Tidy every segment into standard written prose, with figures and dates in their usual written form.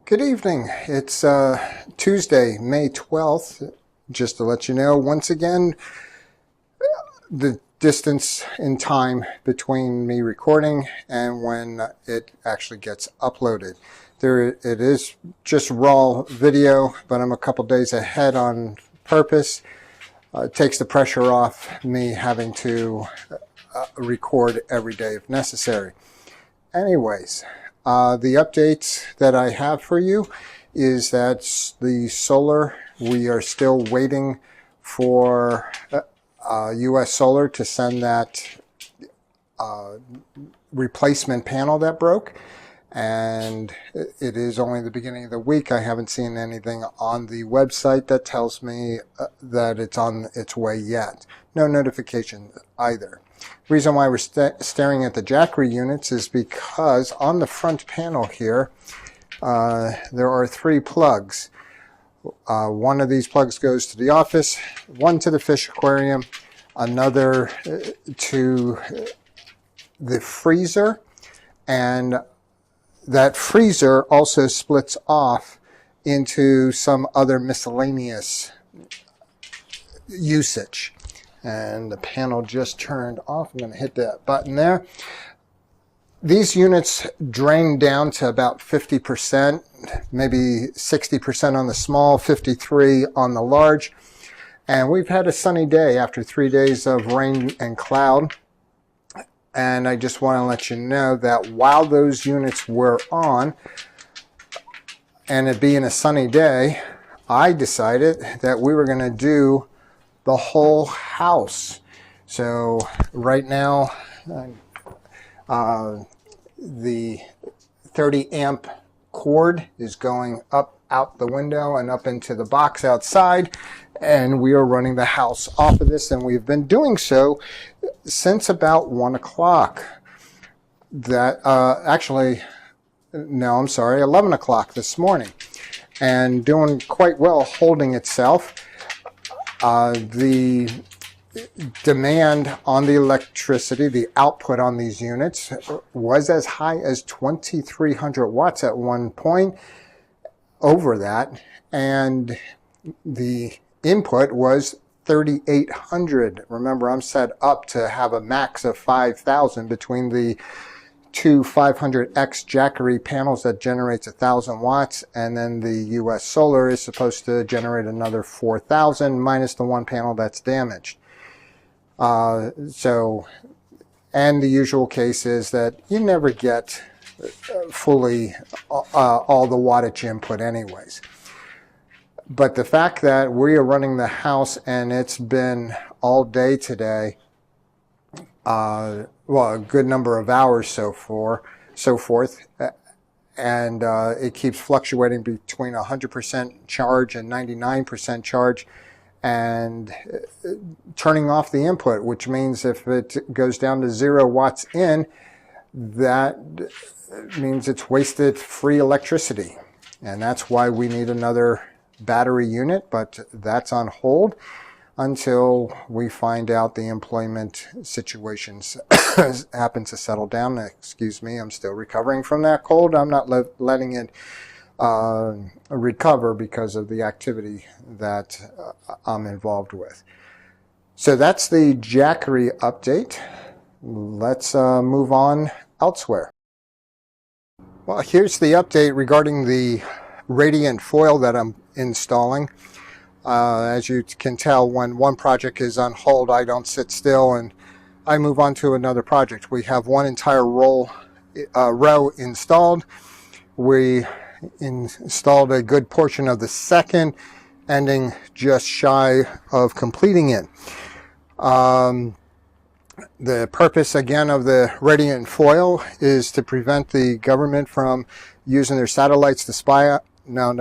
Good evening. It's Tuesday, May 12th. Just to let you know, once again, the distance in time between me recording and when it actually gets uploaded. It is just raw video, but I'm a couple days ahead on purpose. It takes the pressure off me having to record every day if necessary. Anyways, the updates that I have for you is that the solar, we are still waiting for U.S. Solar to send that replacement panel that broke. And it is only the beginning of the week. I haven't seen anything on the website that tells me that it's on its way yet. No notification either. The reason why we're staring at the Jackery units is because on the front panel here, there are 3 plugs. One of these plugs goes to the office, one to the fish aquarium, another to the freezer, and that freezer also splits off into some other miscellaneous usage. And the panel just turned off. I'm going to hit that button there. These units drain down to about 50%, maybe 60% on the small, 53 on the large. And we've had a sunny day after 3 days of rain and cloud. And I just want to let you know that while those units were on, and it being a sunny day, I decided that we were going to do the whole house. So right now, the 30 amp cord is going up out the window and up into the box outside, and we are running the house off of this, and we've been doing so since about 1 o'clock. That actually, no, I'm sorry, 11 o'clock this morning, and doing quite well, holding itself. The demand on the electricity, the output on these units, was as high as 2,300 watts at one point, over that, and the input was 3,800. Remember, I'm set up to have a max of 5,000 between the 2 500X Jackery panels that generates 1,000 watts, and then the U.S. Solar is supposed to generate another 4,000 minus the one panel that's damaged. And the usual case is that you never get fully all the wattage input anyways. But the fact that we are running the house and it's been all day today, well, a good number of hours so forth, and it keeps fluctuating between 100% charge and 99% charge, and turning off the input, which means if it goes down to 0 watts in, that means it's wasted free electricity. And that's why we need another battery unit, but that's on hold until we find out the employment situations happen to settle down. Excuse me, I'm still recovering from that cold. I'm not letting it recover because of the activity that I'm involved with. So that's the Jackery update. Let's move on elsewhere. Well, here's the update regarding the radiant foil that I'm installing. As you can tell, when one project is on hold, I don't sit still and I move on to another project. We have one entire row installed. We installed a good portion of the second, ending just shy of completing it. The purpose, again, of the radiant foil is to prevent the government from using their satellites to spy. No,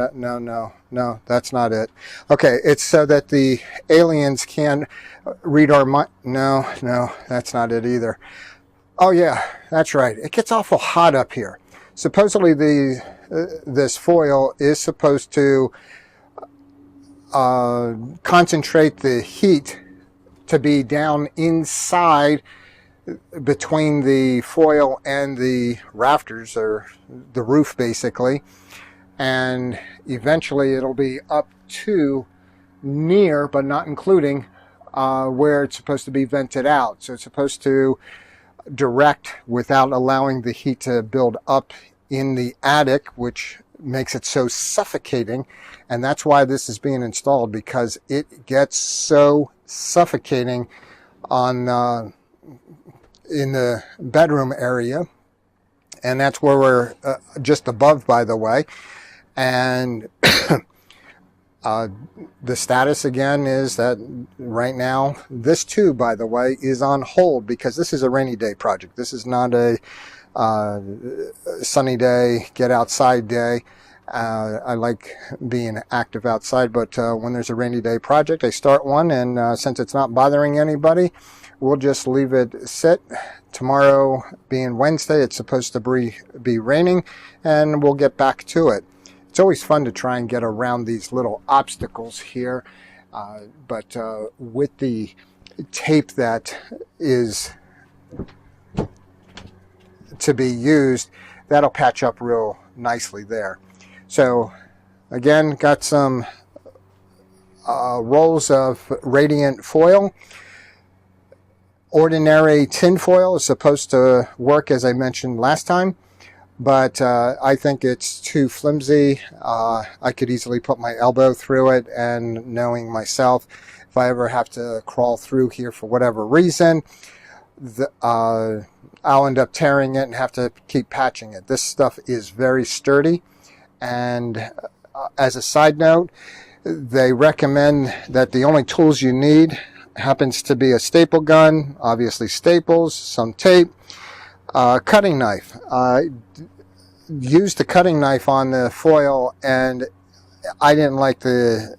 that's not it. Okay, it's so that the aliens can read our mind. No, that's not it either. Oh yeah, that's right. It gets awful hot up here. Supposedly this foil is supposed to concentrate the heat to be down inside between the foil and the rafters, or the roof basically, and eventually it'll be up to near, but not including, where it's supposed to be vented out. So it's supposed to direct without allowing the heat to build up in the attic, which makes it so suffocating. And that's why this is being installed, because it gets so suffocating on in the bedroom area. And that's where we're just above, by the way. And the status again is that right now, this too, by the way, is on hold because this is a rainy day project. This is not a sunny day, get outside day. I like being active outside, but when there's a rainy day project, I start one, and since it's not bothering anybody, we'll just leave it sit. Tomorrow being Wednesday, it's supposed to be raining, and we'll get back to it. It's always fun to try and get around these little obstacles here, but with the tape that is to be used, that'll patch up real nicely there. So again, got some rolls of radiant foil. Ordinary tin foil is supposed to work, as I mentioned last time, but I think it's too flimsy. I could easily put my elbow through it, and knowing myself, if I ever have to crawl through here for whatever reason, I'll end up tearing it and have to keep patching it. This stuff is very sturdy, and as a side note, they recommend that the only tools you need happens to be a staple gun, obviously staples, some tape, cutting knife. Used the cutting knife on the foil, and I didn't like the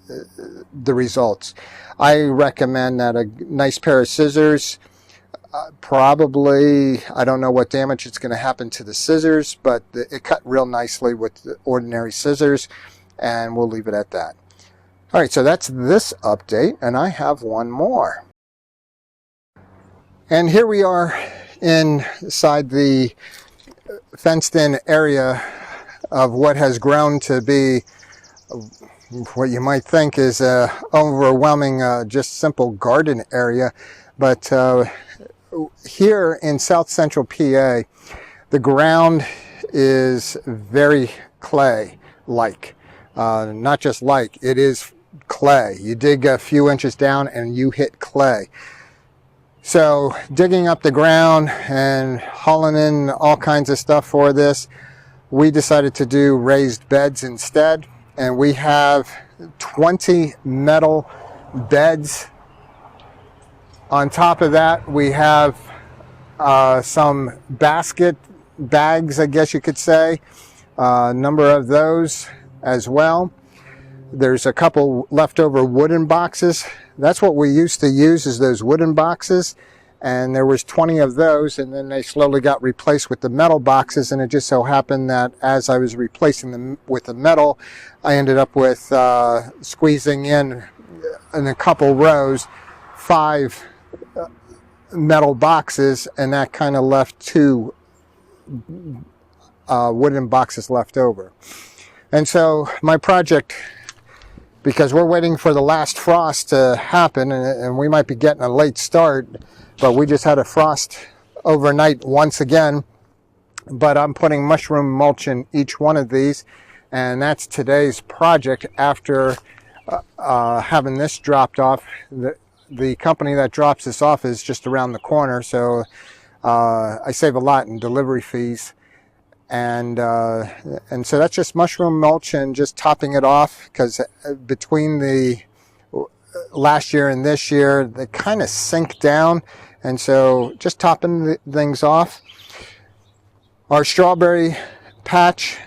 results. I recommend that a nice pair of scissors. Probably, I don't know what damage it's going to happen to the scissors, but it cut real nicely with the ordinary scissors, and we'll leave it at that. All right, so that's this update, and I have one more. And here we are inside the fenced-in area of what has grown to be what you might think is a overwhelming, just simple garden area. But here in South Central PA, the ground is very clay-like. Not just like, it is clay. You dig a few inches down and you hit clay. So digging up the ground and hauling in all kinds of stuff for this, we decided to do raised beds instead. And we have 20 metal beds. On top of that, we have some basket bags, I guess you could say, a number of those as well. There's a couple leftover wooden boxes. That's what we used to use, is those wooden boxes. And there was 20 of those, and then they slowly got replaced with the metal boxes. And it just so happened that as I was replacing them with the metal, I ended up with squeezing in a couple rows, 5 metal boxes, and that kind of left 2 wooden boxes left over. And so my project, because we're waiting for the last frost to happen, and we might be getting a late start, but we just had a frost overnight once again. But I'm putting mushroom mulch in each one of these, and that's today's project after having this dropped off. The company that drops this off is just around the corner, so I save a lot in delivery fees. And so that's just mushroom mulch and just topping it off, because between the last year and this year, they kind of sink down. And so just topping things off. Our strawberry patch,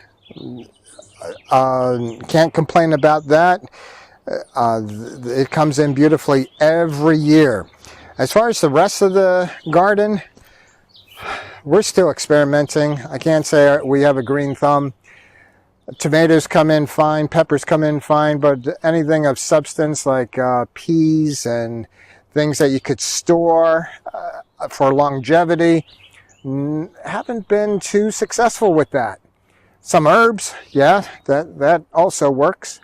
can't complain about that. It comes in beautifully every year. As far as the rest of the garden, we're still experimenting. I can't say we have a green thumb. Tomatoes come in fine, peppers come in fine, but anything of substance like peas and things that you could store for longevity, haven't been too successful with that. Some herbs, yeah, that also works.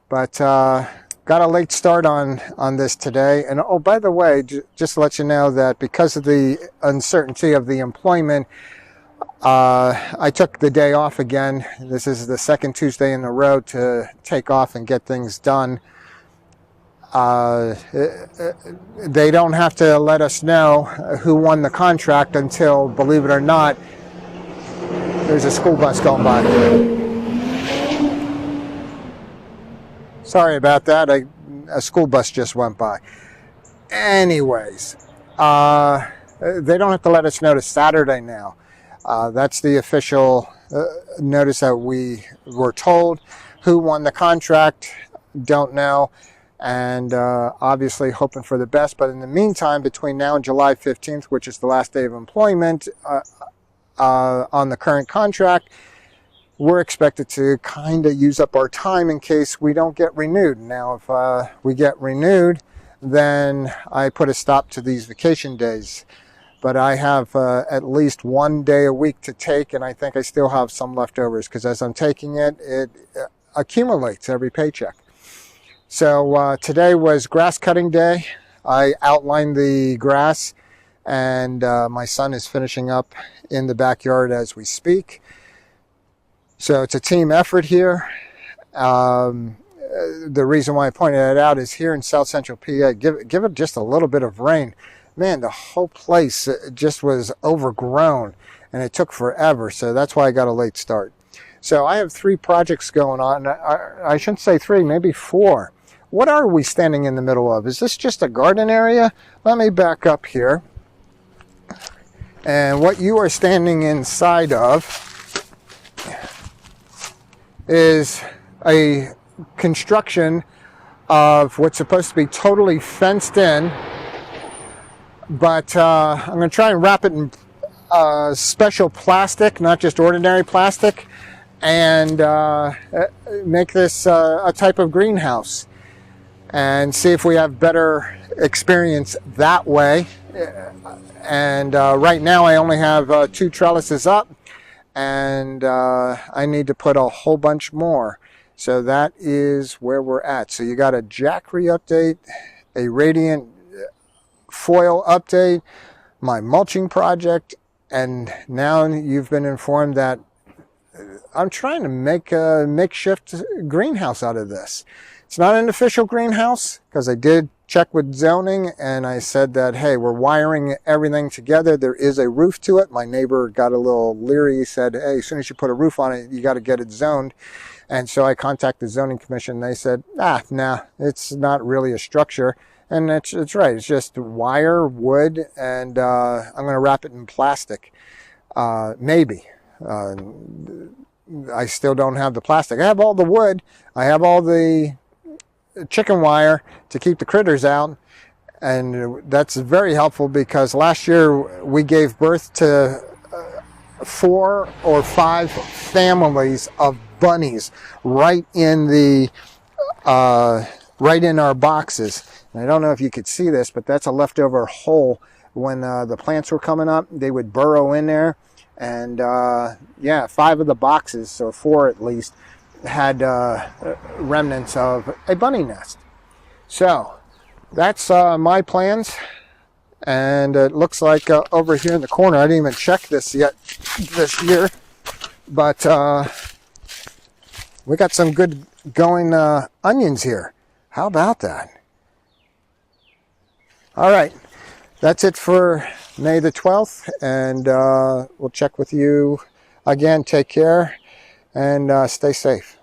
But got a late start on this today. And oh, by the way, just to let you know that because of the uncertainty of the employment, I took the day off again. This is the second Tuesday in a row to take off and get things done. They don't have to let us know who won the contract until, believe it or not, there's a school bus going by. Sorry about that. A school bus just went by. Anyways, they don't have to let us know to Saturday now. That's the official notice that we were told. Who won the contract? Don't know. And obviously hoping for the best. But in the meantime, between now and July 15th, which is the last day of employment on the current contract, we're expected to kind of use up our time in case we don't get renewed. Now, if we get renewed, then I put a stop to these vacation days. But I have at least 1 day a week to take, and I think I still have some leftovers because as I'm taking it, it accumulates every paycheck. So today was grass cutting day. I outlined the grass, and my son is finishing up in the backyard as we speak. So it's a team effort here. The reason why I pointed it out is here in South Central PA, give it just a little bit of rain. Man, the whole place just was overgrown, and it took forever. So that's why I got a late start. So I have 3 projects going on. I shouldn't say 3, maybe 4. What are we standing in the middle of? Is this just a garden area? Let me back up here. And what you are standing inside of is a construction of what's supposed to be totally fenced in, but I'm going to try and wrap it in special plastic, not just ordinary plastic, and make this a type of greenhouse and see if we have better experience that way. And right now I only have 2 trellises up, and I need to put a whole bunch more. So that is where we're at. So you got a Jackery update, a radiant foil update, my mulching project, and now you've been informed that I'm trying to make a makeshift greenhouse out of this. It's not an official greenhouse because I did check with zoning, and I said that, hey, we're wiring everything together. There is a roof to it. My neighbor got a little leery. He said, hey, as soon as you put a roof on it, you got to get it zoned. And so I contacted the zoning commission. They said, nah, it's not really a structure. And it's right. It's just wire, wood, and I'm going to wrap it in plastic. Maybe. I still don't have the plastic. I have all the wood. I have all the chicken wire to keep the critters out, and that's very helpful because last year we gave birth to 4 or 5 families of bunnies right in the right in our boxes. And I don't know if you could see this, but that's a leftover hole. When the plants were coming up, they would burrow in there, and yeah, 5 of the boxes, or 4 at least, had remnants of a bunny nest. So that's my plans, and it looks like over here in the corner, I didn't even check this yet this year, but we got some good going onions here. How about that? All right, that's it for May the 12th, and we'll check with you again. Take care and stay safe.